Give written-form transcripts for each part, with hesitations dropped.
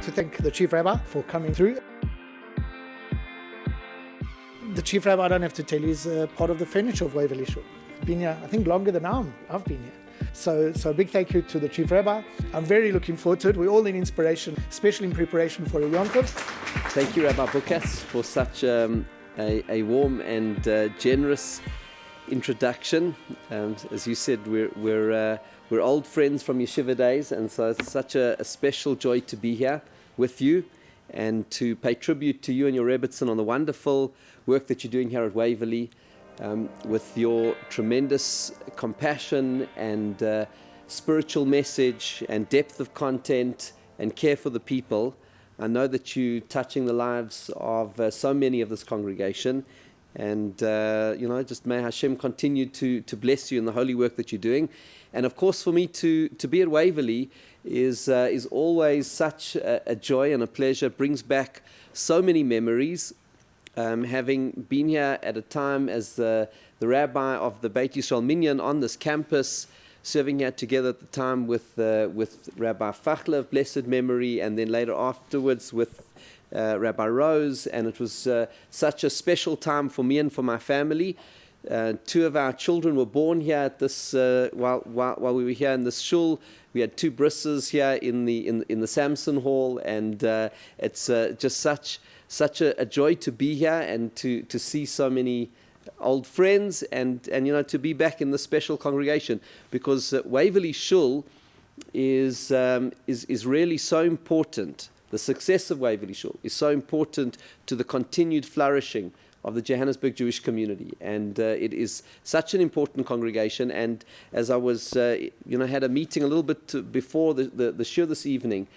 to thank the Chief Rabbi for coming through. The Chief Rabbi, I don't have to tell you, is part of the furniture of Waverley Shul. Been here, I think, longer than I've been here. So a big thank you to the Chief Rabbi. I'm very looking forward to it. We all need inspiration, especially in preparation for a Yom Tov. Thank you, Rabbi Bukas, for such a warm and generous introduction. As you said, we're old friends from yeshiva days, and so it's such a special joy to be here with you and to pay tribute to you and your Rebbitzin on the wonderful work that you're doing here at Waverley, with your tremendous compassion and spiritual message and depth of content and care for the people. I know that you're touching the lives of so many of this congregation, and just may Hashem continue to bless you in the holy work that you're doing. And of course, for me to be at Waverley is always such a joy and a pleasure. It brings back so many memories. Having been here at a time as the rabbi of the Beit Yisrael Minyan on this campus, serving here together at the time with Rabbi Fachler of blessed memory, and then later afterwards with Rabbi Rose, and it was such a special time for me and for my family. Two of our children were born here at this while we were here in this shul. We had two brisses here in the Samson Hall, and it's just such a joy to be here and to see so many old friends and to be back in this special congregation, because Waverley Shul is really so important. The success of Waverley Shul is so important to the continued flourishing of the Johannesburg Jewish community, and it is such an important congregation. And as I was, had a meeting a little bit before the shir this evening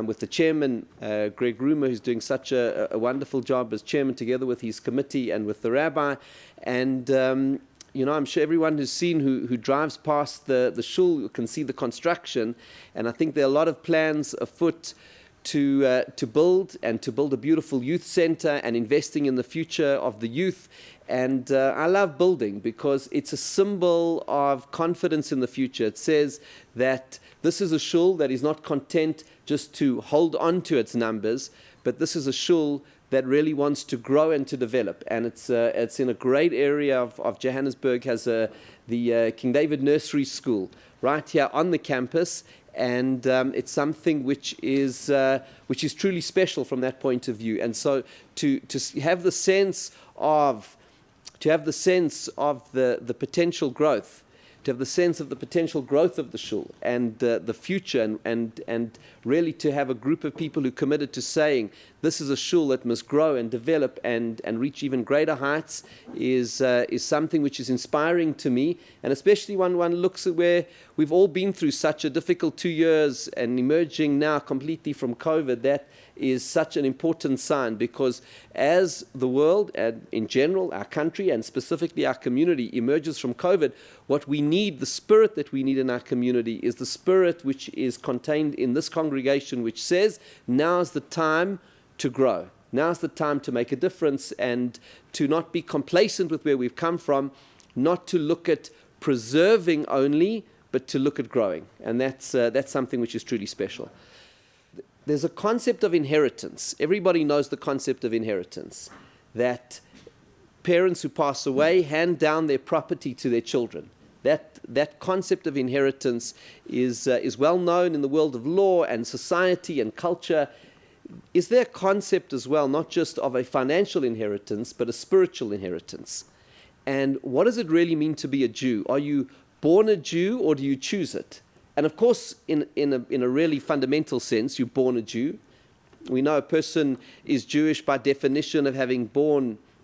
with the chairman, Greg Rumer, who's doing such a wonderful job as chairman, together with his committee and with the rabbi. And I'm sure everyone who's seen who drives past the shul can see the construction, and I think there are a lot of plans afoot to build a beautiful youth center and investing in the future of the youth. And I love building because it's a symbol of confidence in the future. It says that this is a shul that is not content just to hold on to its numbers, but this is a shul that really wants to grow and to develop. And it's in a great area of Johannesburg, has the King David Nursery School right here on the campus. And it's something which is truly special from that point of view. And so to have the sense of the potential growth, to have the sense of the potential growth of the shul and the future, and really to have a group of people who committed to saying this is a shul that must grow and develop and reach even greater heights is something which is inspiring to me. And especially when one looks at where we've all been through such a difficult 2 years and emerging now completely from COVID, that is such an important sign, because as the world and in general our country and specifically our community emerges from COVID, what we need, the spirit that we need in our community, is the spirit which is contained in this congregation, which says now's the time to grow. Now's the time to make a difference and to not be complacent with where we've come from, not to look at preserving only, but to look at growing. And that's something which is truly special. There's a concept of inheritance. Everybody knows the concept of inheritance, that parents who pass away hand down their property to their children. That concept of inheritance is well known in the world of law and society and culture. Is there a concept as well, not just of a financial inheritance, but a spiritual inheritance? And what does it really mean to be a Jew? Are you born a Jew, or do you choose it? And of course, in a really fundamental sense, you're born a Jew. We know a person is Jewish by definition of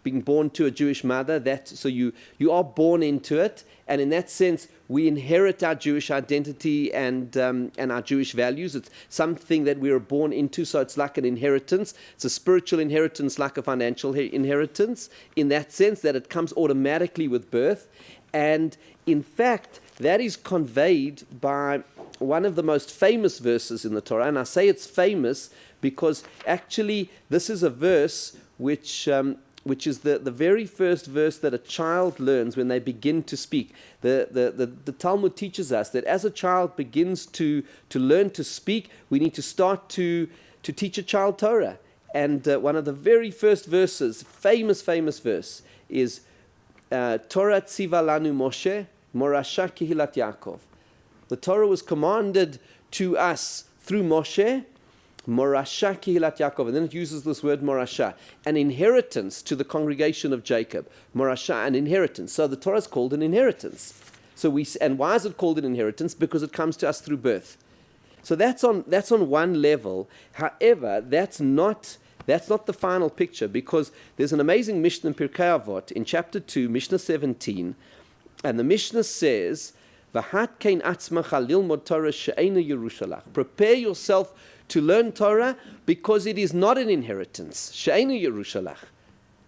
being born to a Jewish mother. So you are born into it, and in that sense, we inherit our Jewish identity and our Jewish values. It's something that we are born into, so it's like an inheritance. It's a spiritual inheritance, like a financial inheritance, in that sense that it comes automatically with birth. And in fact, that is conveyed by one of the most famous verses in the Torah. And I say it's famous because actually this is a verse which is the very first verse that a child learns when they begin to speak. The Talmud teaches us that as a child begins to learn to speak, we need to start to to teach a child Torah. And one of the very first verses, famous verse, is Torah tziva lanu Moshe, morasha kihilat Yaakov. The Torah was commanded to us through Moshe, morasha kihilat Yaakov. And then it uses this word morasha, an inheritance to the congregation of Jacob. Morasha, an inheritance. So the Torah is called an inheritance. And why is it called an inheritance? Because it comes to us through birth. So that's on one level. However, that's not the final picture, because there's an amazing Mishnah in Pirkei Avot in chapter 2, Mishnah 17, and the Mishnah says, "V'hat kein atzmacha lilmod Torah she'eina Yerushalach." Prepare yourself to learn Torah because it is not an inheritance. She'eina Yerushalach.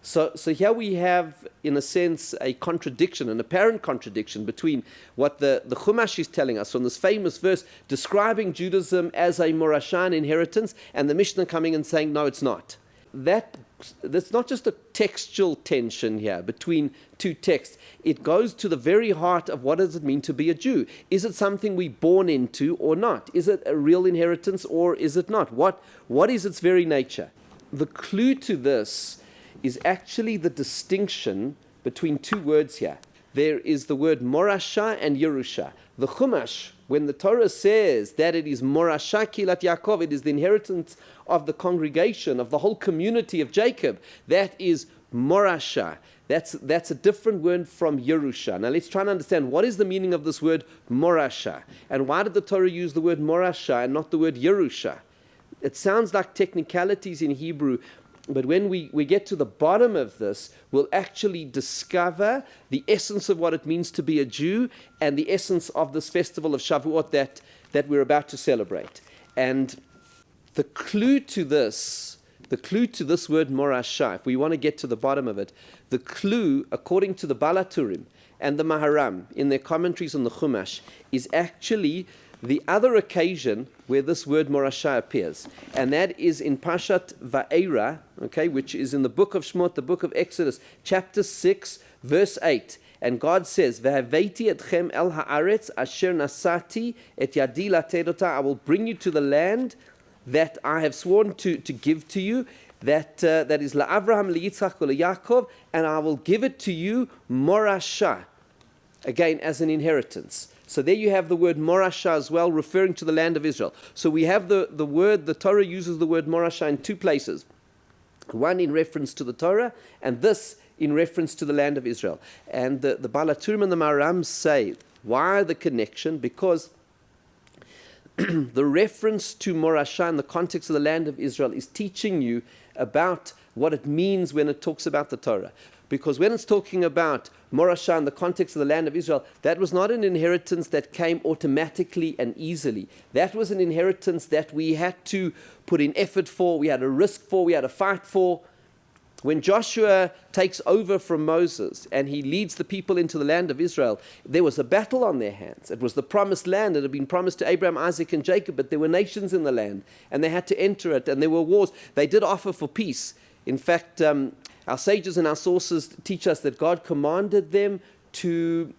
So here we have, in a sense, a contradiction, an apparent contradiction between what the Chumash is telling us from this famous verse describing Judaism as a morashan inheritance, and the Mishnah coming and saying, no, it's not. That's not just a textual tension here between two texts. It goes to the very heart of what does it mean to be a Jew. Is it something we're born into or not? Is it a real inheritance or is it not? What is its very nature? The clue to this is actually the distinction between two words here. There is the word morasha and Yerusha. The Chumash, when the Torah says that it is morasha kilat Yaakov, it is the inheritance of the congregation, of the whole community of Jacob. That is morasha. That's a different word from Yerusha. Now let's try and understand what is the meaning of this word morasha. And why did the Torah use the word morasha and not the word Yerusha? It sounds like technicalities in Hebrew, but when we get to the bottom of this, we'll actually discover the essence of what it means to be a Jew and the essence of this festival of Shavuot that we're about to celebrate. And the clue to this word morasha, if we want to get to the bottom of it, the clue, according to the Balaturim and the Maharam in their commentaries on the Chumash, is actually the other occasion where this word morasha appears, and that is in Parshat Va'era, which is in the book of Shemot, the book of Exodus, chapter 6, verse 8. And God says, "Ve'haveiti etchem el haaretz asher nasati et yadi latedota." I will bring you to the land that I have sworn to give to you, that is la'Avraham, li'Yitzchak, li'Yaakov, and I will give it to you morasha, again as an inheritance. So there you have the word morasha as well, referring to the land of Israel. So we have the word, the Torah uses the word morasha in two places. One in reference to the Torah, and this in reference to the land of Israel. And the Balaturim and the Maharam say, why the connection? Because the reference to morasha in the context of the land of Israel is teaching you about what it means when it talks about the Torah. Because when it's talking about morasha in the context of the land of Israel, that was not an inheritance that came automatically and easily. That was an inheritance that we had to put in effort for, we had to risk for, we had to fight for. When Joshua takes over from Moses and he leads the people into the land of Israel, there was a battle on their hands. It was the promised land. It had been promised to Abraham, Isaac, and Jacob, but there were nations in the land, and they had to enter it, and there were wars. They did offer for peace. In fact, our sages and our sources teach us that God commanded them to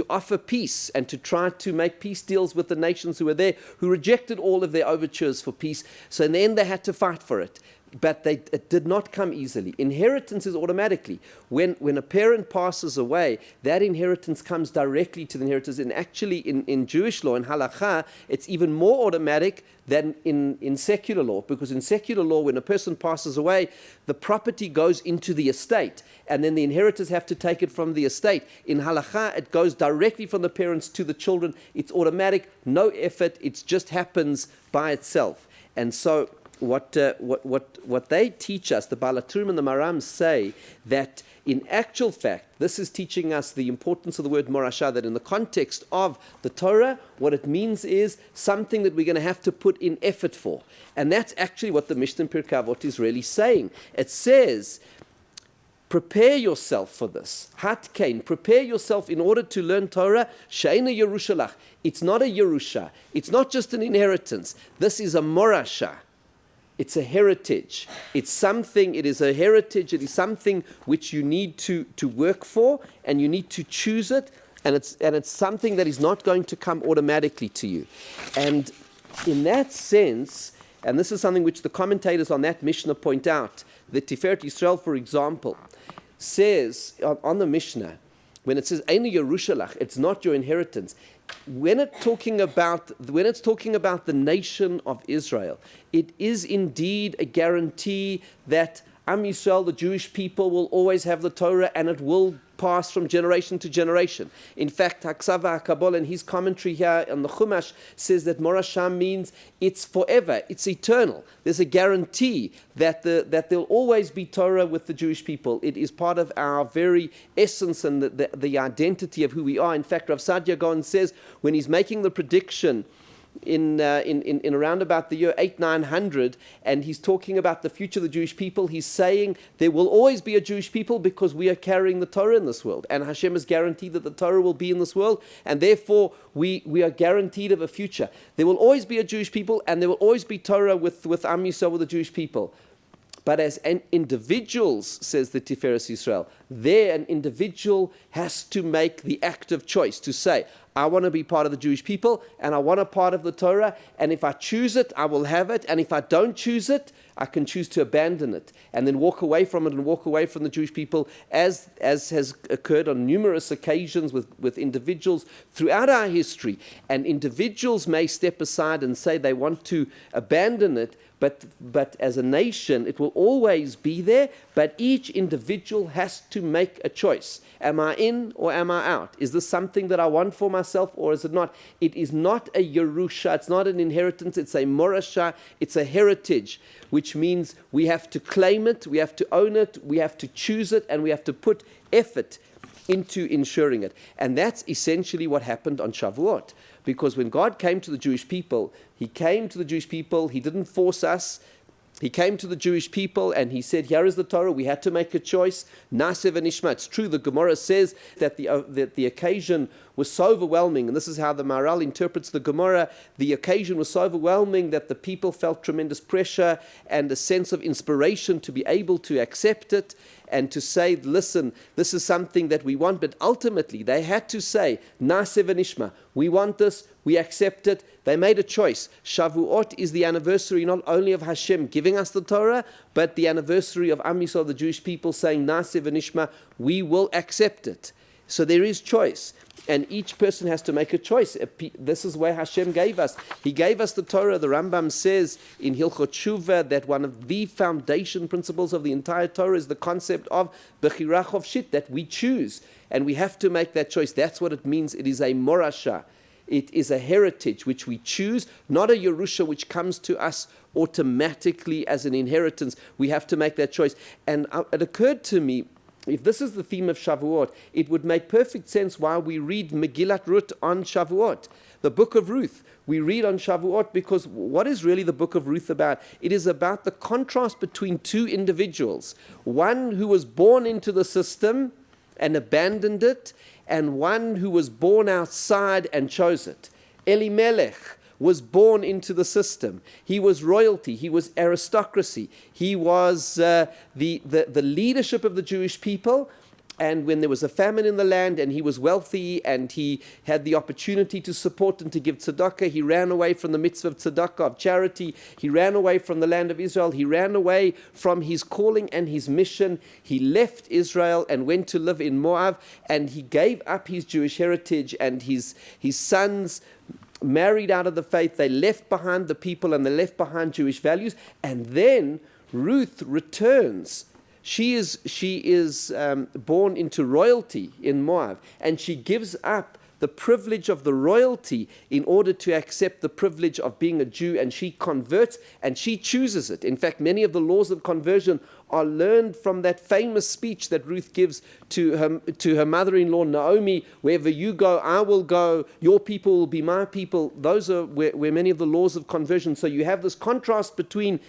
offer peace and to try to make peace deals with the nations who were there, who rejected all of their overtures for peace. So in the end, they had to fight for it. But it did not come easily. Inheritance is automatically. When a parent passes away, that inheritance comes directly to the inheritors. And actually, in Jewish law, in halakha, it's even more automatic than in secular law. Because in secular law, when a person passes away, the property goes into the estate. And then the inheritors have to take it from the estate. In halakha, it goes directly from the parents to the children. It's automatic, no effort. It just happens by itself. And so what they teach us, the Balaturim and the Maharam say that in actual fact, this is teaching us the importance of the word morasha, that in the context of the Torah, what it means is something that we're going to have to put in effort for. And that's actually what the Mishnah in Pirkei Avot is really saying. It says, prepare yourself for this. Hatkein, prepare yourself in order to learn Torah. She'eina Yerushalach. It's not a Yerusha. It's not just an inheritance. This is a morasha. It's a heritage. It's something, it is a heritage, it is something which you need to work for, and you need to choose it, and it's something that is not going to come automatically to you. And in that sense, And this is something which the commentators on that Mishnah point out. The Tiferet Yisrael, for example, says on the Mishnah, when it says Einu Yerushalach, it's not your inheritance. When it's talking about the nation of Israel, it is indeed a guarantee that Am Yisrael, the Jewish people, will always have the Torah, and it will pass from generation to generation. In fact, Haksava HaKabbalah, in his commentary here on the Chumash, says that Morashah means it's forever, it's eternal. There's a guarantee that there'll always be Torah with the Jewish people. It is part of our very essence and the identity of who we are. In fact, Rav Sadia Gaon says, when he's making the prediction in around about the year 800-900, and he's talking about the future of the Jewish people, he's saying there will always be a Jewish people because we are carrying the Torah in this world, and Hashem has guaranteed that the Torah will be in this world, and therefore we are guaranteed of a future. There will always be a Jewish people, and there will always be Torah with Am Yisrael, with the Jewish people. But as individuals, says the Tiferet Yisrael, there an individual has to make the active choice to say, I want to be part of the Jewish people, and I want a part of the Torah, and if I choose it, I will have it, and if I don't choose it, I can choose to abandon it, and then walk away from it and walk away from the Jewish people, as has occurred on numerous occasions with individuals throughout our history. And individuals may step aside and say they want to abandon it, but as a nation, it will always be there, but each individual has to make a choice. Am I in or am I out? Is this something that I want for myself or is it not? It is not a Yerusha, it's not an inheritance, it's a Morashah, it's a heritage, which means we have to claim it, we have to own it, we have to choose it, and we have to put effort into ensuring it. And that's essentially what happened on Shavuot. Because when God came to the Jewish people, He came to the Jewish people, He didn't force us. He came to the Jewish people and He said, here is the Torah, we had to make a choice. Naaseh v'nishma. It's true, the Gemara says that the occasion was so overwhelming, and this is how the Maharal interprets the Gemara, the occasion was so overwhelming that the people felt tremendous pressure and a sense of inspiration to be able to accept it and to say, listen, this is something that we want. But ultimately, they had to say, Naaseh v'nishma, we want this, we accept it. They made a choice. Shavuot is the anniversary not only of Hashem giving us the Torah, but the anniversary of Am Yisrael, the Jewish people, saying, Naaseh v'nishma, we will accept it. So there is choice. And each person has to make a choice. This is where Hashem gave us. He gave us the Torah. The Rambam says in Hilchot Shuvah that one of the foundation principles of the entire Torah is the concept of Bechira Chofshit, that we choose. And we have to make that choice. That's what it means. It is a Morashah. It is a heritage which we choose, not a Yerusha which comes to us automatically as an inheritance. We have to make that choice. And it occurred to me, if this is the theme of Shavuot, it would make perfect sense why we read Megillat Ruth on Shavuot. The book of Ruth, we read on Shavuot because what is really the book of Ruth about? It is about the contrast between two individuals. One who was born into the system and abandoned it, and one who was born outside and chose it. Elimelech was born into the system. He was royalty. He was aristocracy. He was the leadership of the Jewish people. And when there was a famine in the land and he was wealthy and he had the opportunity to support and to give tzedakah, he ran away from the mitzvah of tzedakah, of charity. He ran away from the land of Israel. He ran away from his calling and his mission. He left Israel and went to live in Moab, and he gave up his Jewish heritage, and his sons married out of the faith. They left behind the people and they left behind Jewish values. And then Ruth returns. She is born into royalty in Moab, and she gives up the privilege of the royalty in order to accept the privilege of being a Jew, and she converts and she chooses it. In fact, many of the laws of conversion are learned from that famous speech that Ruth gives to her mother-in-law Naomi, wherever you go, I will go, your people will be my people. Those are where many of the laws of conversion. So you have this contrast between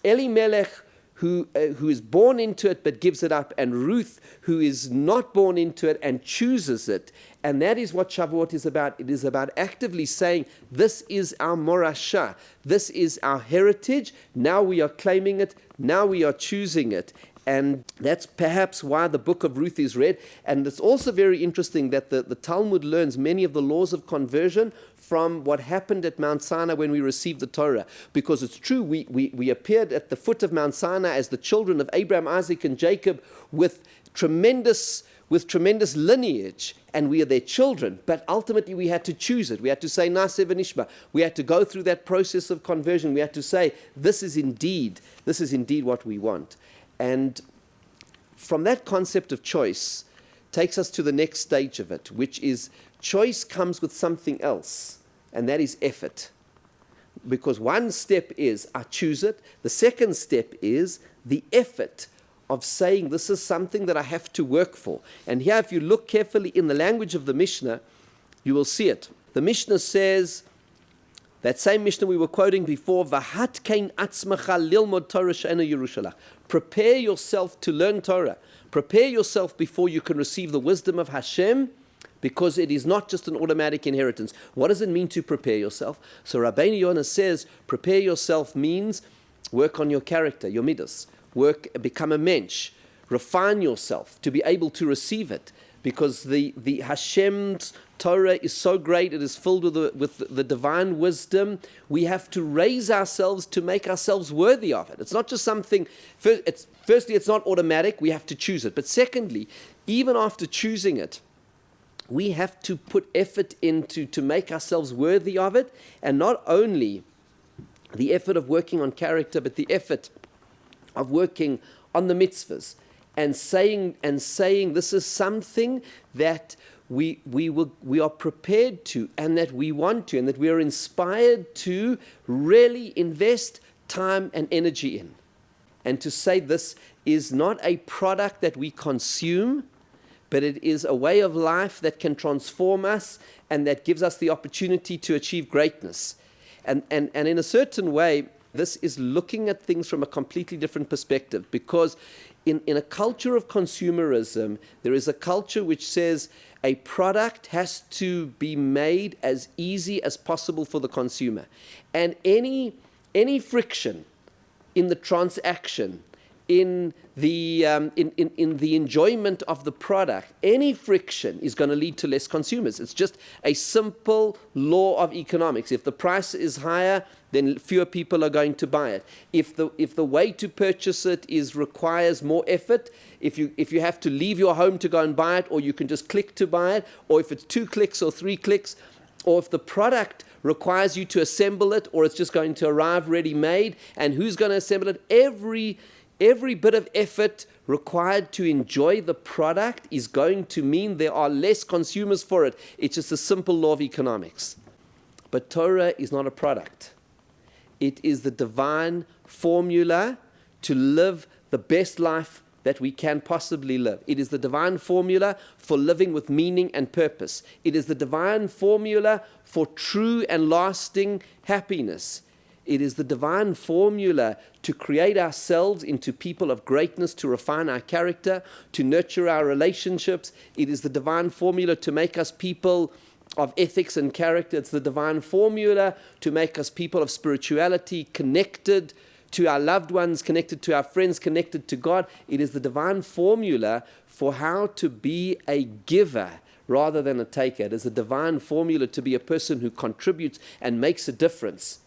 Elimelech, who is born into it but gives it up, and Ruth, who is not born into it and chooses it. And that is what Shavuot is about. It is about actively saying, this is our morashah, this is our heritage, now we are claiming it, now we are choosing it. And that's perhaps why the book of Ruth is read. And it's also very interesting that the Talmud learns many of the laws of conversion from what happened at Mount Sinai when we received the Torah. Because it's true, we appeared at the foot of Mount Sinai as the children of Abraham, Isaac, and Jacob with tremendous lineage, and we are their children. But ultimately we had to choose it. We had to say Naseh v'nishma. We had to go through that process of conversion. We had to say, this is indeed what we want. And from that concept of choice takes us to the next stage of it, which is choice comes with something else, and that is effort. Because one step is I choose it. The second step is the effort of saying this is something that I have to work for. And here, if you look carefully in the language of the Mishnah, you will see it. The Mishnah says, that same Mishnah we were quoting before, V'hat kein atzmacha lilmod Torah she'ena Yerushalayim. Prepare yourself to learn Torah. Prepare yourself before you can receive the wisdom of Hashem, because it is not just an automatic inheritance. What does it mean to prepare yourself? So Rabbeinu Yonah says, prepare yourself means work on your character, your midas. Become a mensch. Refine yourself to be able to receive it. Because the Hashem's Torah is so great, it is filled with the divine wisdom. We have to raise ourselves to make ourselves worthy of it. It's not just something, firstly, it's not automatic, we have to choose it. But secondly, even after choosing it, we have to put effort into to make ourselves worthy of it. And not only the effort of working on character, but the effort of working on the mitzvahs. And saying this is something that we are prepared to, and that we want to, and that we are inspired to really invest time and energy in. And to say this is not a product that we consume, but it is a way of life that can transform us and that gives us the opportunity to achieve greatness. And in a certain way, this is looking at things from a completely different perspective, because in a culture of consumerism, there is a culture which says a product has to be made as easy as possible for the consumer. And any friction in the transaction, in the enjoyment of the product, any friction is going to lead to less consumers. It's just a simple law of economics. If the price is higher, then fewer people are going to buy it. If the way to purchase it requires more effort, if you have to leave your home to go and buy it, or you can just click to buy it, or if it's 2 clicks or 3 clicks, or if the product requires you to assemble it, or it's just going to arrive ready-made, and who's going to assemble it? Every bit of effort required to enjoy the product is going to mean there are less consumers for it. It's just a simple law of economics. But Torah is not a product. It is the divine formula to live the best life that we can possibly live. It is the divine formula for living with meaning and purpose. It is the divine formula for true and lasting happiness. It is the divine formula to create ourselves into people of greatness, to refine our character, to nurture our relationships. It is the divine formula to make us people of ethics and character. It's the divine formula to make us people of spirituality, connected to our loved ones, connected to our friends, connected to God. It is the divine formula for how to be a giver rather than a taker. It is a divine formula to be a person who contributes and makes a difference.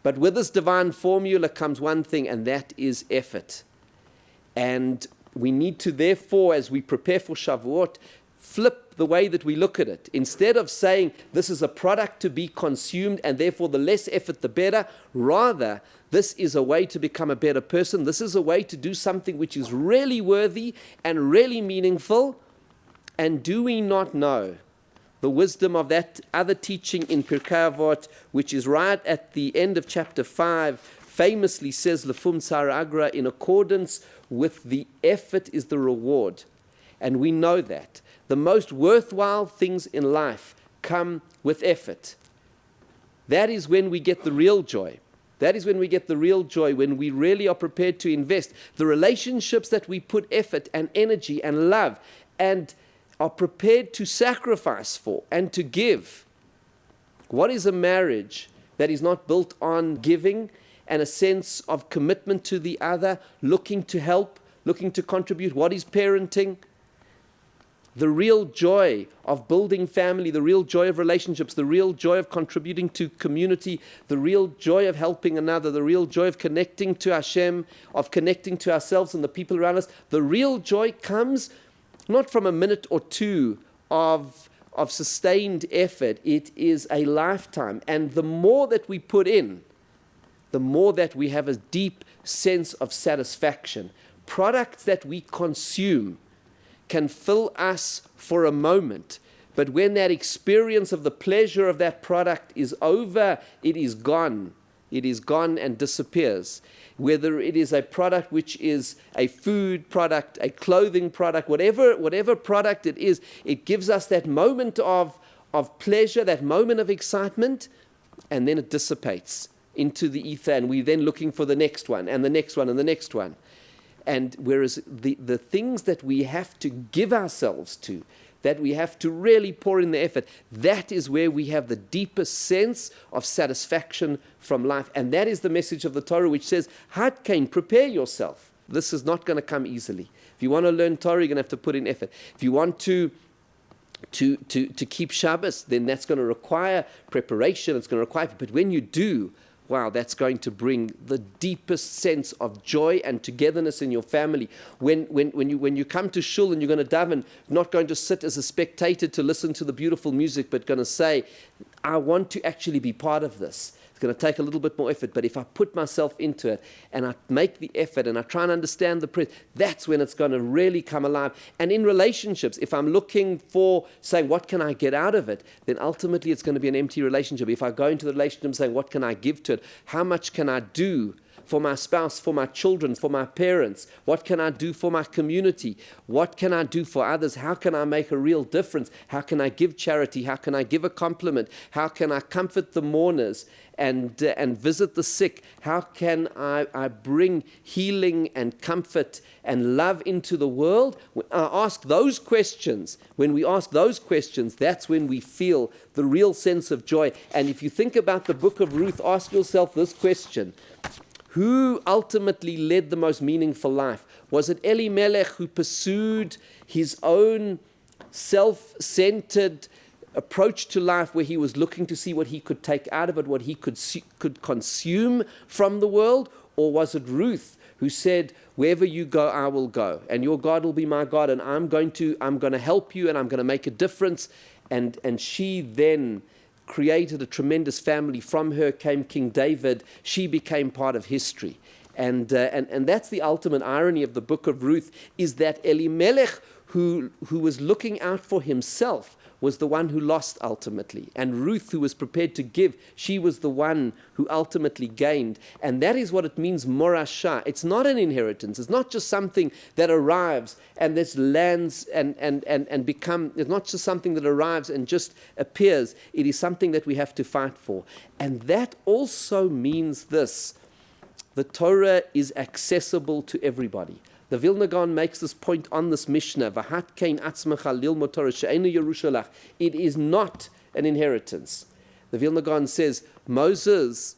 But with this divine formula comes one thing, and that is effort. And we need to, therefore, as we prepare for Shavuot, flip the way that we look at it. Instead of saying this is a product to be consumed and therefore the less effort the better, rather this is a way to become a better person. This is a way to do something which is really worthy and really meaningful. And do we not know the wisdom of that other teaching in Pirkei Avot, which is right at the end of chapter 5, famously says, Lefum Tzar Agra, in accordance with the effort is the reward. And we know that. The most worthwhile things in life come with effort. That is when we get the real joy. That is when we get the real joy, when we really are prepared to invest. The relationships that we put effort and energy and love and are prepared to sacrifice for and to give. What is a marriage that is not built on giving and a sense of commitment to the other, looking to help, looking to contribute? What is parenting? The real joy of building family, the real joy of relationships, the real joy of contributing to community, the real joy of helping another, the real joy of connecting to Hashem, of connecting to ourselves and the people around us. The real joy comes not from a minute or two of sustained effort. It is a lifetime. And the more that we put in, the more that we have a deep sense of satisfaction. Products that we consume can fill us for a moment, but when that experience of the pleasure of that product is over, it is gone. It is gone and disappears. Whether it is a product which is a food product, a clothing product, whatever product it is, it gives us that moment of pleasure, that moment of excitement, and then it dissipates into the ether, and we're then looking for the next one, and the next one, and the next one. And whereas the things that we have to give ourselves to, that we have to really pour in the effort, that is where we have the deepest sense of satisfaction from life. And that is the message of the Torah, which says, Hadkain, prepare yourself. This is not going to come easily. If you want to learn Torah, you're going to have to put in effort. If you want to keep Shabbos, then that's going to require preparation. It's going to require, but when you do, wow, that's going to bring the deepest sense of joy and togetherness in your family. When you come to Shul and you're going to daven, not going to sit as a spectator to listen to the beautiful music, but going to say, I want to actually be part of this. It's going to take a little bit more effort, but if I put myself into it and I make the effort and I try and understand the prayer, that's when it's going to really come alive. And in relationships, if I'm looking for saying, what can I get out of it, then ultimately it's going to be an empty relationship. If I go into the relationship saying, what can I give to it? How much can I do for my spouse, for my children, for my parents? What can I do for my community? What can I do for others? How can I make a real difference? How can I give charity? How can I give a compliment? How can I comfort the mourners and visit the sick? How can I bring healing and comfort and love into the world? When I ask those questions, when we ask those questions, that's when we feel the real sense of joy. And if you think about the book of Ruth, ask yourself this question. Who ultimately led the most meaningful life? Was it Elimelech, who pursued his own self-centered approach to life, where he was looking to see what he could take out of it, what he could consume from the world? Or was it Ruth, who said, wherever you go, I will go, and your God will be my God, and I'm going to help you, and I'm going to make a difference? And she then created a tremendous family. From her came King David. She became part of history. And that's the ultimate irony of the book of Ruth, is that Elimelech, who was looking out for himself, was the one who lost ultimately. And Ruth, who was prepared to give, she was the one who ultimately gained. And that is what it means, morashah. It's not an inheritance. It's not just something that arrives and this lands and become, it's not just something that arrives and just appears. It is something that we have to fight for. And that also means this: the Torah is accessible to everybody. The Vilna Gaon makes this point on this Mishnah, V'hatkein atzmecha lilmod Torah she'einu Yerusha lach. It is not an inheritance. The Vilna Gaon says, Moses,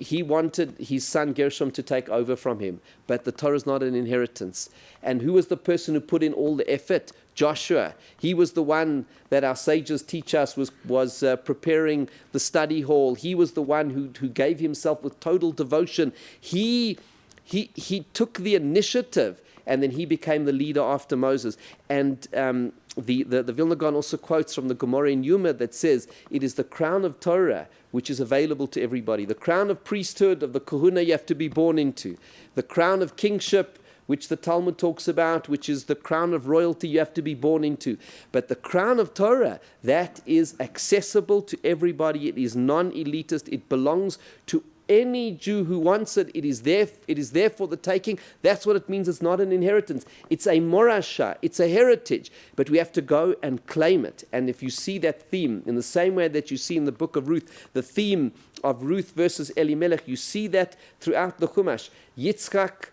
he wanted his son Gershom to take over from him, but the Torah is not an inheritance. And who was the person who put in all the effort? Joshua. He was the one that our sages teach us was preparing the study hall. He was the one who gave himself with total devotion. He took the initiative, and then he became the leader after Moses. And the Vilna Gaon also quotes from the Gemara in Yuma that says, it is the crown of Torah which is available to everybody. The crown of priesthood, of the kahuna, you have to be born into. The crown of kingship, which the Talmud talks about, which is the crown of royalty, you have to be born into. But the crown of Torah, that is accessible to everybody. It is non-elitist. It belongs to any Jew who wants it. It is there for the taking. That's what it means. It's not an inheritance. It's a morashah. It's a heritage. But we have to go and claim it. And if you see that theme, in the same way that you see in the book of Ruth, the theme of Ruth versus Elimelech, you see that throughout the Chumash. Yitzchak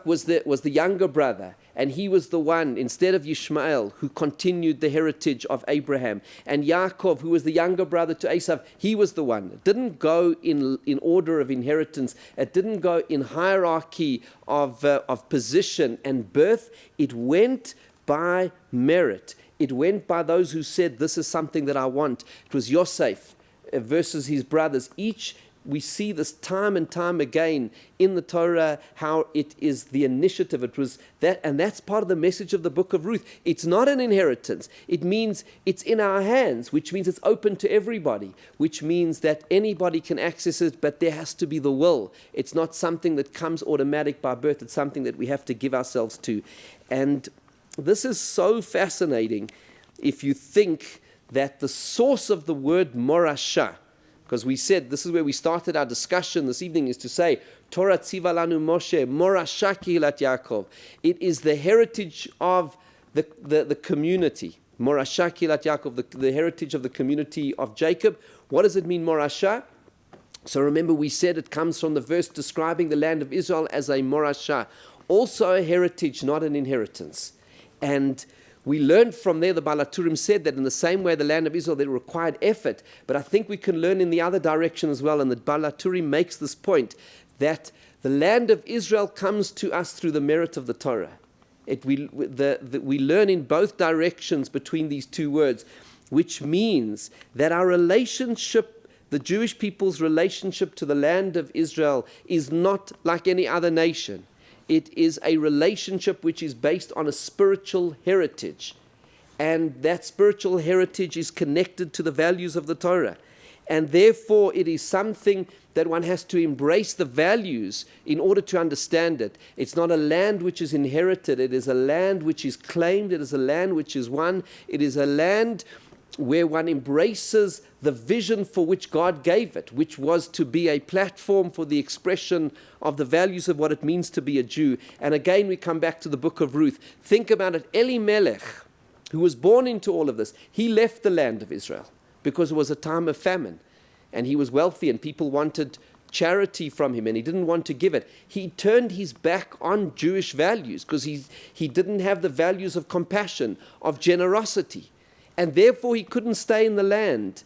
was the younger brother, And he was the one, instead of Ishmael, who continued the heritage of Abraham. And Yaakov, who was the younger brother to Esau, he was the one. It didn't go in order of inheritance. It didn't go in hierarchy of position and birth. It went by merit. It went by those who said, this is something that I want. It was Yosef versus his brothers. We see this time and time again in the Torah, how it is the initiative. It was that, and that's part of the message of the book of Ruth. It's not an inheritance. It means it's in our hands, which means it's open to everybody, which means that anybody can access it, but there has to be the will. It's not something that comes automatic by birth. It's something that we have to give ourselves to. And this is so fascinating if you think that the source of the word morasha, because we said, this is where we started our discussion this evening, is to say, Torah tziva lanu Moshe, morasha kihilat Yaakov. It is the heritage of the community. Morasha kihilat Yaakov, the heritage of the community of Jacob. What does it mean, morasha? So remember, we said it comes from the verse describing the land of Israel as a morasha. Also a heritage, not an inheritance. And we learned from there, the Baal HaTurim said that in the same way the land of Israel, they required effort. But I think we can learn in the other direction as well. And the Baal HaTurim makes this point, that the land of Israel comes to us through the merit of the Torah. We learn in both directions between these two words, which means that our relationship, the Jewish people's relationship to the land of Israel, is not like any other nation. It is a relationship which is based on a spiritual heritage. And that spiritual heritage is connected to the values of the Torah. And therefore, it is something that one has to embrace the values in order to understand it. It's not a land which is inherited. It is a land which is claimed. It is a land which is won. It is a land where one embraces the vision for which God gave it, which was to be a platform for the expression of the values of what it means to be a Jew. And again, we come back to the book of Ruth. Think about it. Elimelech, who was born into all of this, he left the land of Israel because it was a time of famine. And he was wealthy and people wanted charity from him and he didn't want to give it. He turned his back on Jewish values because he didn't have the values of compassion, of generosity. And therefore he couldn't stay in the land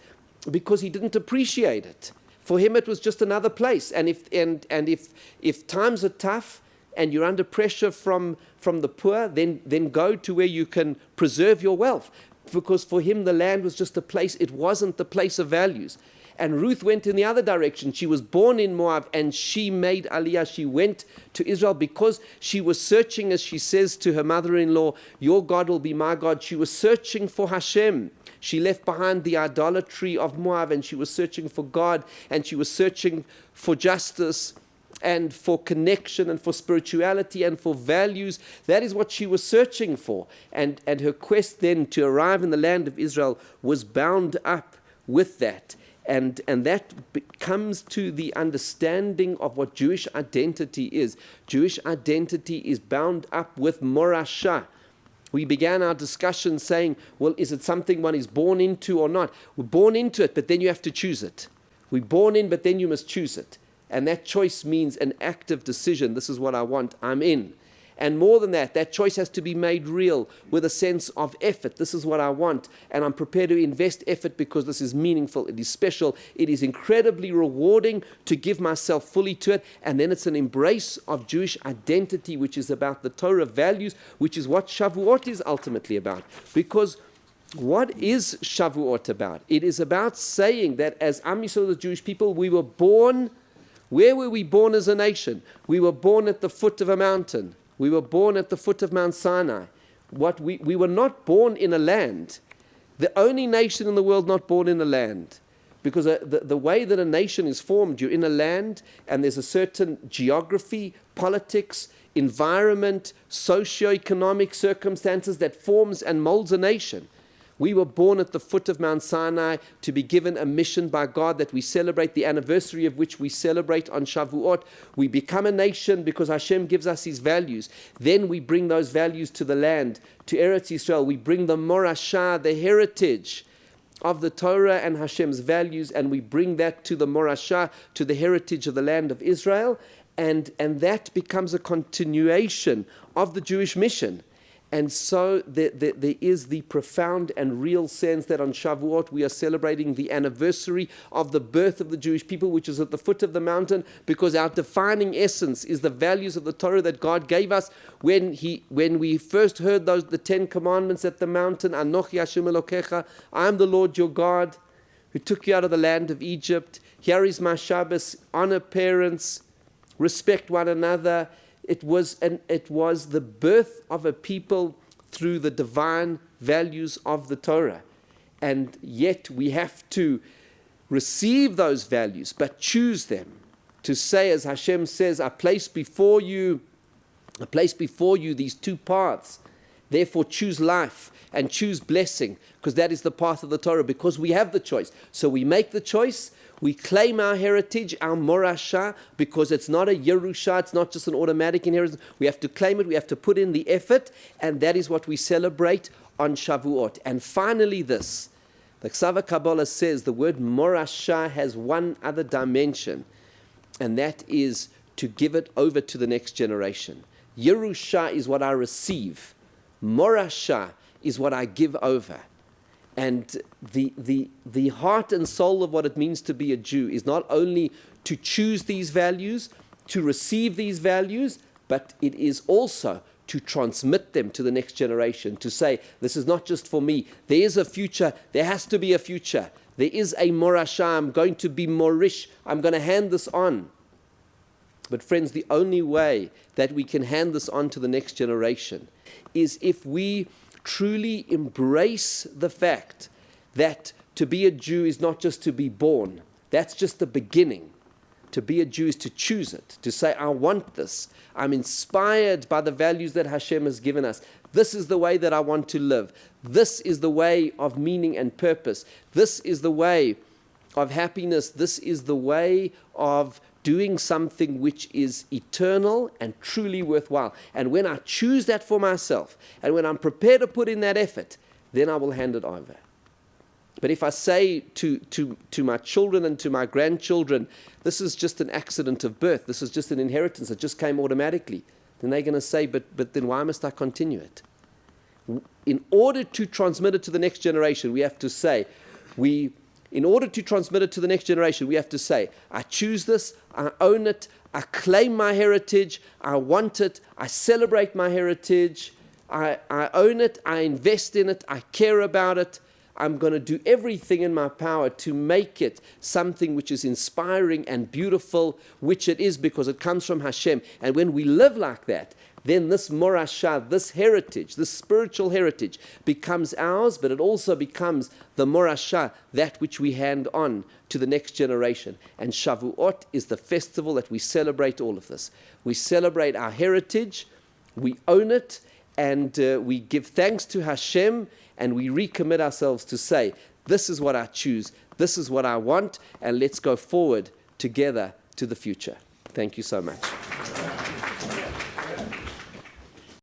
because he didn't appreciate it. For him it was just another place. And if times are tough and you're under pressure from the poor, then go to where you can preserve your wealth. Because for him the land was just a place, it wasn't the place of values. And Ruth went in the other direction. She was born in Moab and she made Aliyah. She went to Israel because she was searching, as she says to her mother-in-law, your God will be my God. She was searching for Hashem. She left behind the idolatry of Moab and she was searching for God and she was searching for justice and for connection and for spirituality and for values. That is what she was searching for. And her quest then to arrive in the land of Israel was bound up with that. And that comes to the understanding of what Jewish identity is. Jewish identity is bound up with morasha. We began our discussion saying, well, is it something one is born into or not? We're born into it, but then you have to choose it. We're born in, but then you must choose it. And that choice means an active decision. This is what I want. I'm in. And more than that, that choice has to be made real with a sense of effort. This is what I want. And I'm prepared to invest effort because this is meaningful. It is special. It is incredibly rewarding to give myself fully to it. And then it's an embrace of Jewish identity, which is about the Torah values, which is what Shavuot is ultimately about. Because what is Shavuot about? It is about saying that as Am Yisrael, the Jewish people, we were born. Where were we born as a nation? We were born at the foot of a mountain. We were born at the foot of Mount Sinai. We were not born in a land. The only nation in the world not born in a land. Because the way that a nation is formed, you're in a land and there's a certain geography, politics, environment, socio-economic circumstances that forms and molds a nation. We were born at the foot of Mount Sinai to be given a mission by God that we celebrate, the anniversary of which we celebrate on Shavuot. We become a nation because Hashem gives us His values. Then we bring those values to the land, to Eretz Yisrael. We bring the morashah, the heritage of the Torah and Hashem's values, and we bring that to the morashah, to the heritage of the land of Israel. and that becomes a continuation of the Jewish mission. And so there is the profound and real sense that on Shavuot we are celebrating the anniversary of the birth of the Jewish people, which is at the foot of the mountain, because our defining essence is the values of the Torah that God gave us when we first heard the 10 commandments at the mountain. Anochi Hashem Elokecha, I am the Lord your God who took you out of the land of Egypt. Here is my Shabbos: honor parents, respect one another. It was the birth of a people through the divine values of the Torah. And yet we have to receive those values, but choose them. To say, as Hashem says, I place before you these two paths. Therefore choose life and choose blessing, because that is the path of the Torah, because we have the choice. So we make the choice. We claim our heritage, our morasha, because it's not a Yerusha, it's not just an automatic inheritance. We have to claim it, we have to put in the effort, and that is what we celebrate on Shavuot. And finally this, the Ksava Kabbalah says the word morasha has one other dimension, and that is to give it over to the next generation. Yerusha is what I receive. Morasha is what I give over. And the heart and soul of what it means to be a Jew is not only to choose these values, to receive these values, but it is also to transmit them to the next generation, to say, this is not just for me. There is a future. There has to be a future. There is a morasha. I'm going to be morish. I'm going to hand this on. But friends, the only way that we can hand this on to the next generation is if we truly embrace the fact that to be a Jew is not just to be born. That's just the beginning. To be a Jew is to choose it, to say, I want this. I'm inspired by the values that Hashem has given us. This is the way that I want to live. This is the way of meaning and purpose. This is the way of happiness. This is the way of doing something which is eternal and truly worthwhile. And when I choose that for myself, and when I'm prepared to put in that effort, then I will hand it over. But if I say to my children and to my grandchildren, this is just an accident of birth, this is just an inheritance, it just came automatically, then they're going to say, but then why must I continue it? In order to transmit it to the next generation, we have to say, in order to transmit it to the next generation, we have to say, I choose this, I own it, I claim my heritage, I want it, I celebrate my heritage, I own it, I invest in it, I care about it. I'm going to do everything in my power to make it something which is inspiring and beautiful, which it is because it comes from Hashem. And when we live like that, then this morasha, this heritage, this spiritual heritage becomes ours, but it also becomes the morasha, that which we hand on to the next generation. And Shavuot is the festival that we celebrate all of this. We celebrate our heritage, we own it, and we give thanks to Hashem, and we recommit ourselves to say, this is what I choose, this is what I want, and let's go forward together to the future. Thank you so much.